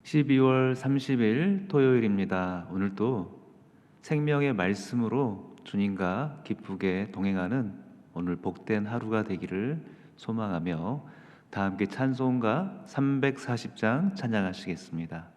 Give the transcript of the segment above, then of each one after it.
12월 30일 토요일입니다. 오늘도 생명의 말씀으로 주님과 기쁘게 동행하는 오늘 복된 하루가 되기를 소망하며 다 함께 찬송가 340장 찬양하시겠습니다.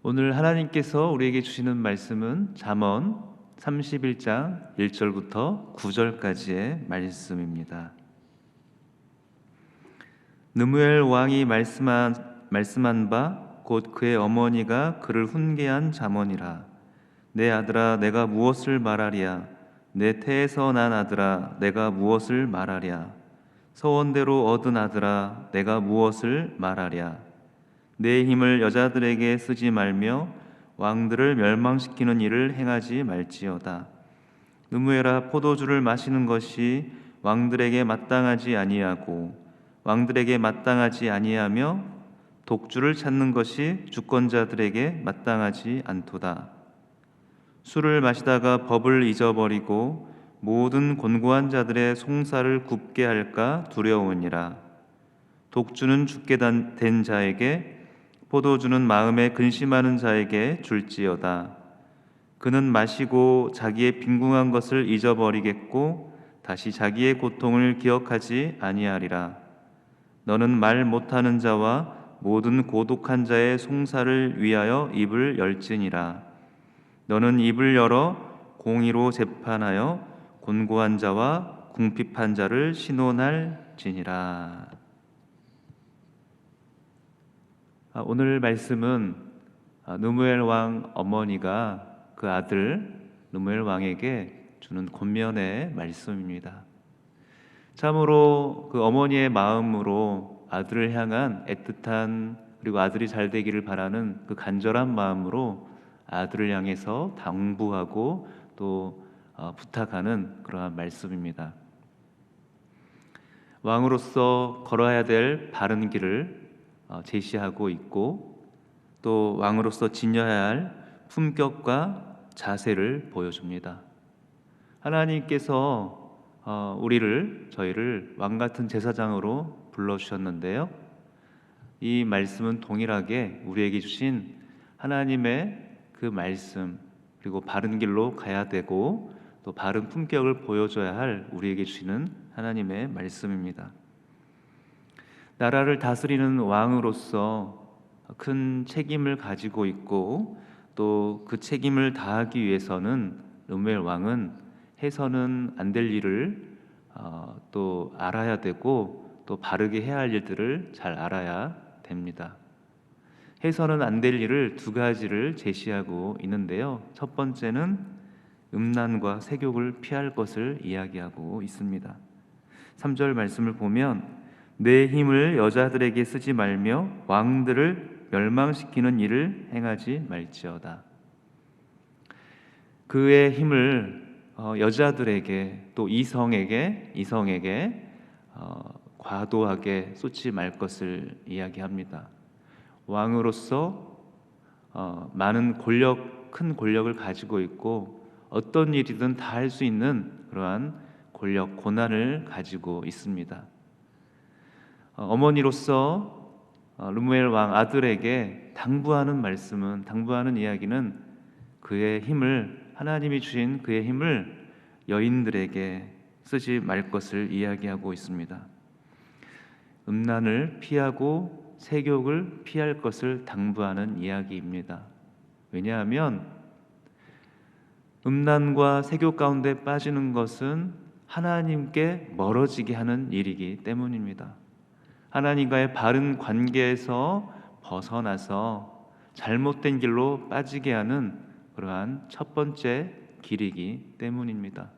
오늘 하나님께서 우리에게 주시는 말씀은 잠언 31장 1절부터 9절까지의 말씀입니다. 느무엘 왕이 말씀한 바 곧 그의 어머니가 그를 훈계한 잠언이라. 내 아들아, 내가 무엇을 말하랴? 내 태에서 난 아들아, 내가 무엇을 말하랴? 서원대로 얻은 아들아, 내가 무엇을 말하랴? 내 힘을 여자들에게 쓰지 말며 왕들을 멸망시키는 일을 행하지 말지어다. 느무엘아, 포도주를 마시는 것이 왕들에게 마땅하지 아니하고 왕들에게 마땅하지 아니하며 독주를 찾는 것이 주권자들에게 마땅하지 않도다. 술을 마시다가 법을 잊어버리고 모든 곤고한 자들의 송사를 굽게 할까 두려우니라. 독주는 죽게 된 자에게, 포도주는 마음에 근심하는 자에게 줄지어다. 그는 마시고 자기의 빈궁한 것을 잊어버리겠고 다시 자기의 고통을 기억하지 아니하리라. 너는 말 못하는 자와 모든 고독한 자의 송사를 위하여 입을 열지니라. 너는 입을 열어 공의로 재판하여 곤고한 자와 궁핍한 자를 신원할지니라. 오늘 말씀은 느무엘 왕 어머니가 그 아들 느무엘 왕에게 주는 권면의 말씀입니다. 참으로 그 어머니의 마음으로 아들을 향한 애틋한, 그리고 아들이 잘 되기를 바라는 그 간절한 마음으로 아들을 향해서 당부하고 또 부탁하는 그러한 말씀입니다. 왕으로서 걸어야 될 바른 길을 제시하고 있고, 또 왕으로서 지녀야 할 품격과 자세를 보여줍니다. 하나님께서 저희를 왕 같은 제사장으로 불러주셨는데요. 이 말씀은 동일하게 우리에게 주신 하나님의 그 말씀, 그리고 바른 길로 가야 되고 또 바른 품격을 보여줘야 할 우리에게 주시는 하나님의 말씀입니다. 나라를 다스리는 왕으로서 큰 책임을 가지고 있고 또 그 책임을 다하기 위해서는 르무엘 왕은 해서는 안 될 일을 또 알아야 되고 또 바르게 해야 할 일들을 잘 알아야 됩니다. 해서는 안 될 일을 두 가지를 제시하고 있는데요. 첫 번째는 음란과 세욕을 피할 것을 이야기하고 있습니다. 3절 말씀을 보면 내 힘을 여자들에게 쓰지 말며 왕들을 멸망시키는 일을 행하지 말지어다. 그의 힘을 여자들에게 또 이성에게 과도하게 쏟지 말 것을 이야기합니다. 왕으로서 많은 큰 권력을 가지고 있고 어떤 일이든 다 할 수 있는 그러한 권력, 고난을 가지고 있습니다. 어머니로서 르무엘 왕 아들에게 당부하는 이야기는 그의 힘을, 하나님이 주신 그의 힘을 여인들에게 쓰지 말 것을 이야기하고 있습니다. 음란을 피하고 세욕을 피할 것을 당부하는 이야기입니다. 왜냐하면 음란과 세욕 가운데 빠지는 것은 하나님께 멀어지게 하는 일이기 때문입니다. 하나님과의 바른 관계에서 벗어나서 잘못된 길로 빠지게 하는 그러한 첫 번째 길이기 때문입니다.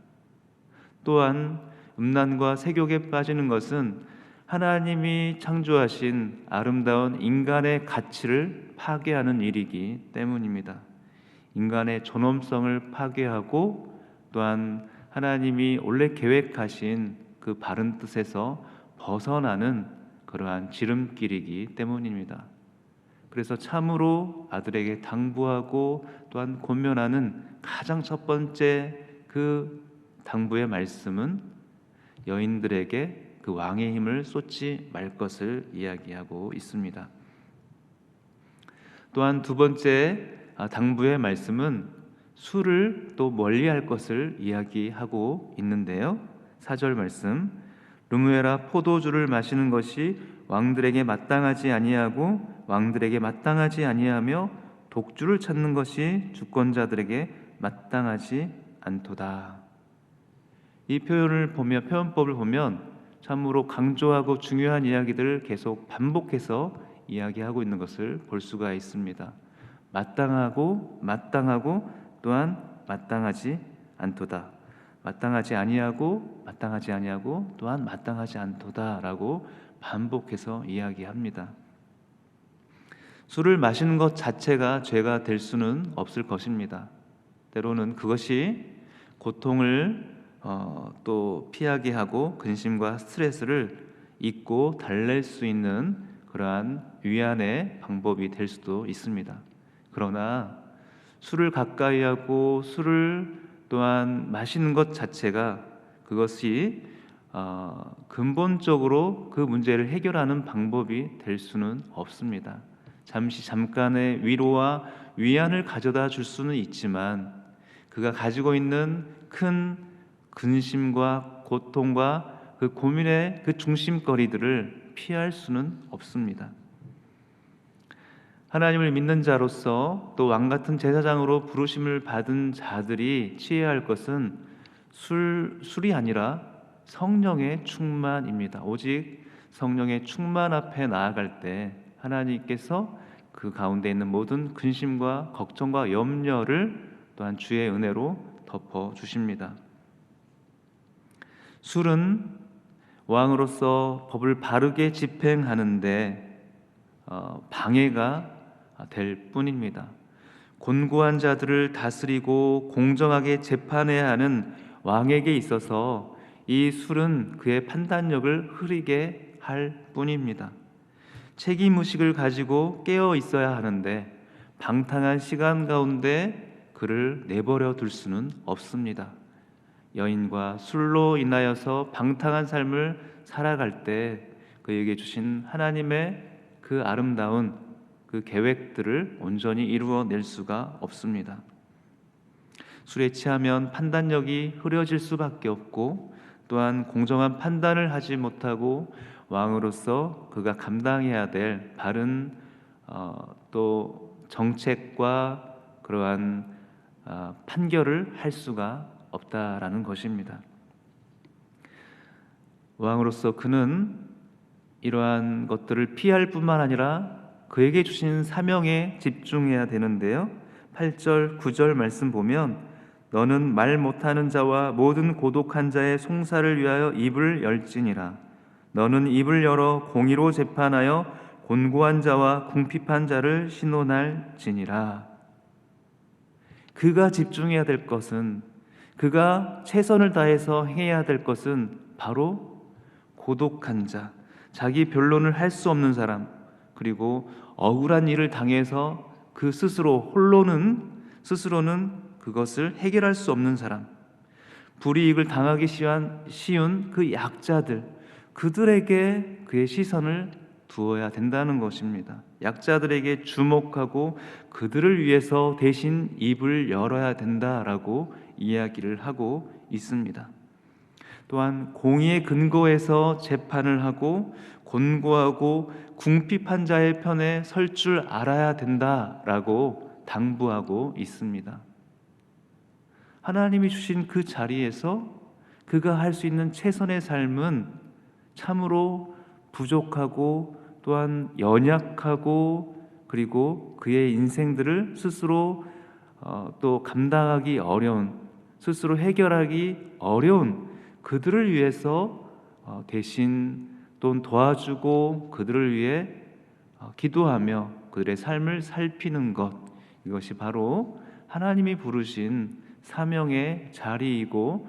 또한 음란과 세욕에 빠지는 것은 하나님이 창조하신 아름다운 인간의 가치를 파괴하는 일이기 때문입니다. 인간의 존엄성을 파괴하고 또한 하나님이 원래 계획하신 그 바른 뜻에서 벗어나는 그러한 지름길이기 때문입니다. 그래서 참으로 아들에게 당부하고 또한 권면하는 가장 첫 번째 그 당부의 말씀은 여인들에게 그 왕의 힘을 쏟지 말 것을 이야기하고 있습니다. 또한 두 번째 당부의 말씀은 술을 또 멀리할 것을 이야기하고 있는데요. 4절 말씀, 르무엘아 포도주를 마시는 것이 왕들에게 마땅하지 아니하고 왕들에게 마땅하지 아니하며 독주를 찾는 것이 주권자들에게 마땅하지 않도다. 이 표현법을 보면 참으로 강조하고 중요한 이야기들을 계속 반복해서 이야기하고 있는 것을 볼 수가 있습니다. 마땅하고 또한 마땅하지 않도다. 마땅하지 아니하고 또한 마땅하지 않도다라고 반복해서 이야기합니다. 술을 마시는 것 자체가 죄가 될 수는 없을 것입니다. 때로는 그것이 고통을 또 피하게 하고 근심과 스트레스를 잊고 달랠 수 있는 그러한 위안의 방법이 될 수도 있습니다. 그러나 술을 가까이 하고 술을 또한 마시는 것 자체가 그것이 근본적으로 그 문제를 해결하는 방법이 될 수는 없습니다. 잠깐의 위로와 위안을 가져다 줄 수는 있지만 그가 가지고 있는 큰 근심과 고통과 그 고민의 그 중심거리들을 피할 수는 없습니다. 하나님을 믿는 자로서 또 왕같은 제사장으로 부르심을 받은 자들이 취해야 할 것은 술이 아니라 성령의 충만입니다. 오직 성령의 충만 앞에 나아갈 때 하나님께서 그 가운데 있는 모든 근심과 걱정과 염려를 또한 주의 은혜로 덮어주십니다. 술은 왕으로서 법을 바르게 집행하는데 방해가 될 뿐입니다. 곤고한 자들을 다스리고 공정하게 재판해야 하는 왕에게 있어서 이 술은 그의 판단력을 흐리게 할 뿐입니다. 책임의식을 가지고 깨어 있어야 하는데 방탕한 시간 가운데 그를 내버려 둘 수는 없습니다. 여인과 술로 인하여서 방탕한 삶을 살아갈 때 그에게 주신 하나님의 그 아름다운 그 계획들을 온전히 이루어낼 수가 없습니다. 술에 취하면 판단력이 흐려질 수밖에 없고, 또한 공정한 판단을 하지 못하고 왕으로서 그가 감당해야 될 바른 또 정책과 그러한 판결을 할 수가 없다라는 것입니다. 왕으로서 그는 이러한 것들을 피할 뿐만 아니라 그에게 주신 사명에 집중해야 되는데요. 8절, 9절 말씀 보면 너는 말 못하는 자와 모든 고독한 자의 송사를 위하여 입을 열지니라. 너는 입을 열어 공의로 재판하여 곤고한 자와 궁핍한 자를 신원할지니라. 그가 집중해야 될 것은, 그가 최선을 다해서 해야 될 것은 바로 고독한 자, 자기 변론을 할 수 없는 사람, 그리고 억울한 일을 당해서 그 스스로는 그것을 해결할 수 없는 사람, 불이익을 당하기 쉬운 그 약자들, 그들에게 그의 시선을 두어야 된다는 것입니다. 약자들에게 주목하고 그들을 위해서 대신 입을 열어야 된다라고 이야기를 하고 있습니다. 또한 공의의 근거에서 재판을 하고 곤고하고 궁핍한 자의 편에 설 줄 알아야 된다라고 당부하고 있습니다. 하나님이 주신 그 자리에서 그가 할 수 있는 최선의 삶은 참으로 부족하고 또한 연약하고, 그리고 그의 인생들을 스스로 또 감당하기 어려운, 스스로 해결하기 어려운 그들을 위해서 대신 또 도와주고 그들을 위해 기도하며 그들의 삶을 살피는 것, 이것이 바로 하나님이 부르신 사명의 자리이고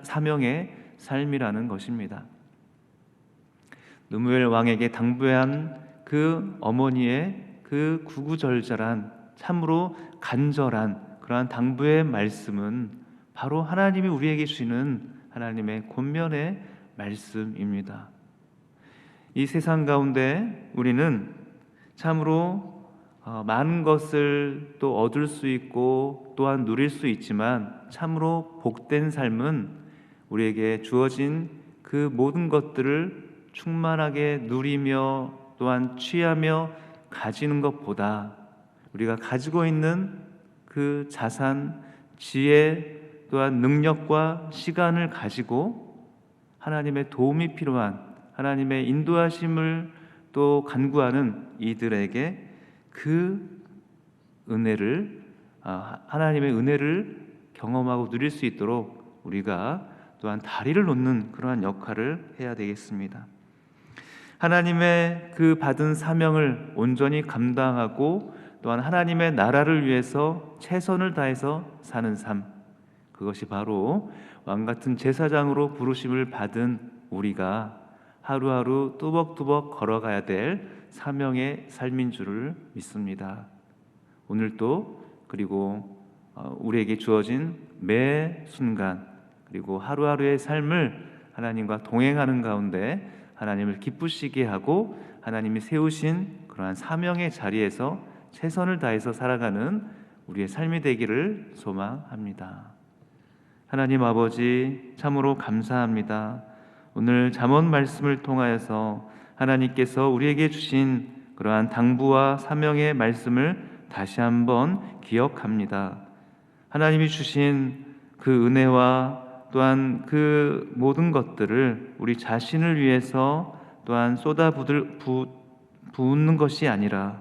사명의 삶이라는 것입니다. 르무엘 왕에게 당부한 그 어머니의 그 구구절절한, 참으로 간절한 그러한 당부의 말씀은 바로 하나님이 우리에게 주시는 하나님의 권면의 말씀입니다. 이 세상 가운데 우리는 참으로 많은 것을 또 얻을 수 있고 또한 누릴 수 있지만, 참으로 복된 삶은 우리에게 주어진 그 모든 것들을 충만하게 누리며 또한 취하며 가지는 것보다 우리가 가지고 있는 그 자산, 지혜, 또한 능력과 시간을 가지고 하나님의 도움이 필요한, 하나님의 인도하심을 또 간구하는 이들에게 그 은혜를, 하나님의 은혜를 경험하고 누릴 수 있도록 우리가 또한 다리를 놓는 그러한 역할을 해야 되겠습니다. 하나님의 그 받은 사명을 온전히 감당하고 또한 하나님의 나라를 위해서 최선을 다해서 사는 삶, 그것이 바로 왕같은 제사장으로 부르심을 받은 우리가 하루하루 뚜벅뚜벅 걸어가야 될 사명의 삶인 줄을 믿습니다. 오늘도, 그리고 우리에게 주어진 매 순간, 그리고 하루하루의 삶을 하나님과 동행하는 가운데 하나님을 기쁘시게 하고 하나님이 세우신 그러한 사명의 자리에서 최선을 다해서 살아가는 우리의 삶이 되기를 소망합니다. 하나님 아버지, 참으로 감사합니다. 오늘 잠언 말씀을 통하여서 하나님께서 우리에게 주신 그러한 당부와 사명의 말씀을 다시 한번 기억합니다. 하나님이 주신 그 은혜와 또한 그 모든 것들을 우리 자신을 위해서 또한 쏟아붓는 것이 아니라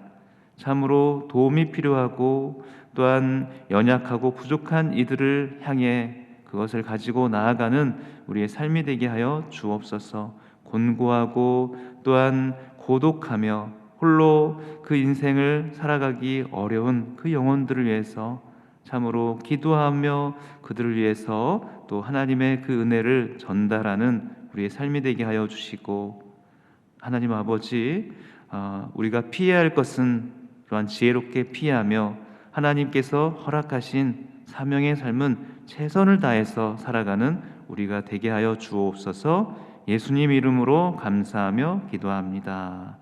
참으로 도움이 필요하고 또한 연약하고 부족한 이들을 향해 그것을 가지고 나아가는 우리의 삶이 되게 하여 주옵소서. 곤고하고 또한 고독하며 홀로 그 인생을 살아가기 어려운 그 영혼들을 위해서 참으로 기도하며 그들을 위해서 또 하나님의 그 은혜를 전달하는 우리의 삶이 되게 하여 주시고, 하나님 아버지, 우리가 피해야 할 것은 또한 지혜롭게 피하며 하나님께서 허락하신 사명의 삶은 최선을 다해서 살아가는 우리가 되게 하여 주옵소서. 예수님 이름으로 감사하며 기도합니다.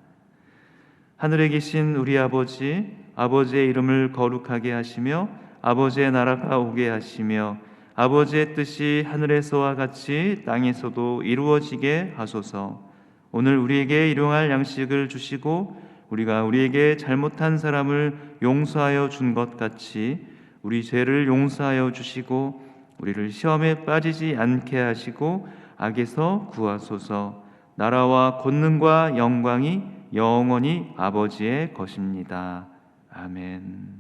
하늘에 계신 우리 아버지, 아버지의 이름을 거룩하게 하시며 아버지의 나라가 오게 하시며 아버지의 뜻이 하늘에서와 같이 땅에서도 이루어지게 하소서. 오늘 우리에게 일용할 양식을 주시고 우리가 우리에게 잘못한 사람을 용서하여 준 것 같이 우리 죄를 용서하여 주시고 우리를 시험에 빠지지 않게 하시고 악에서 구하소서. 나라와 권능과 영광이 영원히 아버지의 것입니다. 아멘.